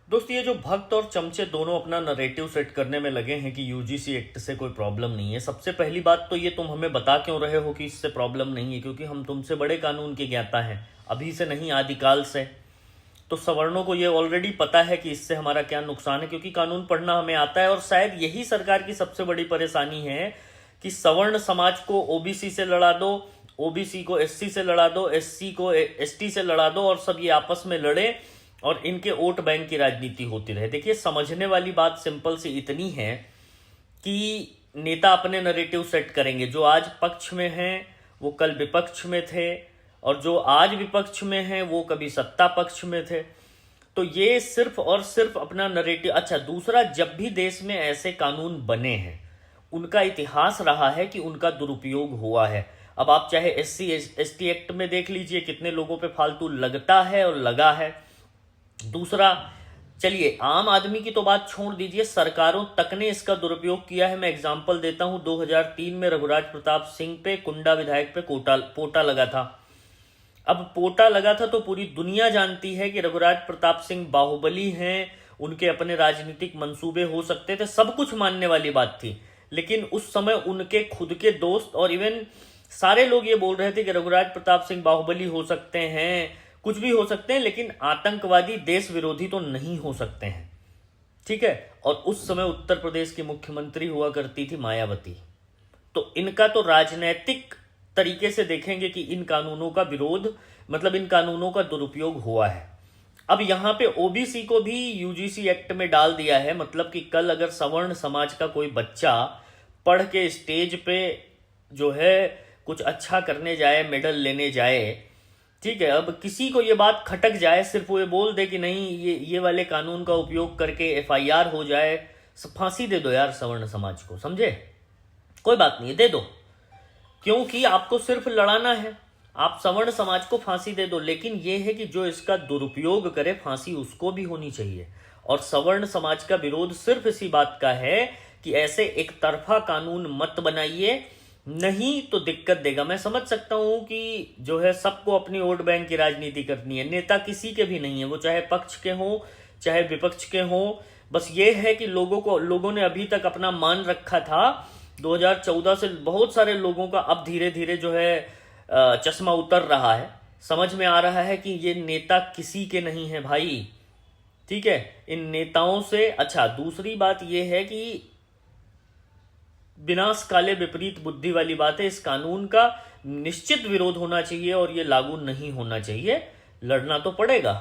दोस्त, ये जो भक्त और चमचे दोनों अपना नरेटिव सेट करने में लगे हैं कि यूजीसी एक्ट से कोई प्रॉब्लम नहीं है। सबसे पहली बात तो ये, तुम हमें बता क्यों रहे हो कि इससे प्रॉब्लम नहीं है? क्योंकि हम तुमसे बड़े कानून के ज्ञाता हैं, अभी से नहीं आदिकाल से। तो सवर्णों को ये ऑलरेडी पता है कि इससे हमारा क्या नुकसान है, क्योंकि कानून पढ़ना हमें आता है। और शायद यही सरकार की सबसे बड़ी परेशानी है कि सवर्ण समाज को ओबीसी से लड़ा दो, ओबीसी को एससी से लड़ा दो, एससी को एसटी से लड़ा दो, और सब ये आपस में लड़े और इनके वोट बैंक की राजनीति होती रहे। देखिए, समझने वाली बात सिंपल सी इतनी है कि नेता अपने नरेटिव सेट करेंगे। जो आज पक्ष में हैं वो कल विपक्ष में थे, और जो आज विपक्ष में हैं वो कभी सत्ता पक्ष में थे। तो ये सिर्फ और सिर्फ अपना नरेटिव। अच्छा, दूसरा, जब भी देश में ऐसे कानून बने हैं उनका इतिहास रहा है कि उनका दुरुपयोग हुआ है। अब आप चाहे एससी एसटी एक्ट में देख लीजिए, कितने लोगों पे फालतू लगता है और लगा है। दूसरा, चलिए आम आदमी की तो बात छोड़ दीजिए, सरकारों तक ने इसका दुरुपयोग किया है। मैं एग्जांपल देता हूं, 2003 में रघुराज प्रताप सिंह पे, कुंडा विधायक पे पोटा लगा था। अब पोटा लगा था तो पूरी दुनिया जानती है कि रघुराज प्रताप सिंह बाहुबली हैं, उनके अपने राजनीतिक मंसूबे हो सकते थे, सब कुछ मानने वाली बात थी। लेकिन उस समय उनके खुद के दोस्त और इवन सारे लोग ये बोल रहे थे कि रघुराज प्रताप सिंह बाहुबली हो सकते हैं, कुछ भी हो सकते हैं, लेकिन आतंकवादी देश विरोधी तो नहीं हो सकते हैं। ठीक है। और उस समय उत्तर प्रदेश की मुख्यमंत्री हुआ करती थी मायावती। तो इनका तो राजनैतिक तरीके से देखेंगे कि इन कानूनों का विरोध, मतलब इन कानूनों का दुरुपयोग हुआ है। अब यहां पे ओबीसी को भी यूजीसी एक्ट में डाल दिया है। मतलब कि कल अगर सवर्ण समाज का कोई बच्चा पढ़ के स्टेज पे जो है कुछ अच्छा करने जाए, मेडल लेने जाए, ठीक है, अब किसी को ये बात खटक जाए, सिर्फ वो ये बोल दे कि नहीं ये वाले कानून का उपयोग करके एफआईआर हो जाए, फांसी दे दो यार सवर्ण समाज को, समझे? कोई बात नहीं, दे दो, क्योंकि आपको सिर्फ लड़ाना है, आप सवर्ण समाज को फांसी दे दो। लेकिन ये है कि जो इसका दुरुपयोग करे, फांसी उसको भी होनी चाहिए। और सवर्ण समाज का विरोध सिर्फ इसी बात का है कि ऐसे एक तरफा कानून मत बनाइए, नहीं तो दिक्कत देगा। मैं समझ सकता हूं कि जो है सबको अपनी वोट बैंक की राजनीति करनी है, नेता किसी के भी नहीं है, वो चाहे पक्ष के हों चाहे विपक्ष के हों। बस ये है कि लोगों ने अभी तक अपना मान रखा था। 2014 से बहुत सारे लोगों का अब धीरे धीरे जो है चश्मा उतर रहा है, समझ में आ रहा है कि ये नेता किसी के नहीं है भाई। ठीक है, इन नेताओं से। अच्छा, दूसरी बात ये है कि विनाश काले विपरीत बुद्धि वाली बात है। इस कानून का निश्चित विरोध होना चाहिए और ये लागू नहीं होना चाहिए। लड़ना तो पड़ेगा।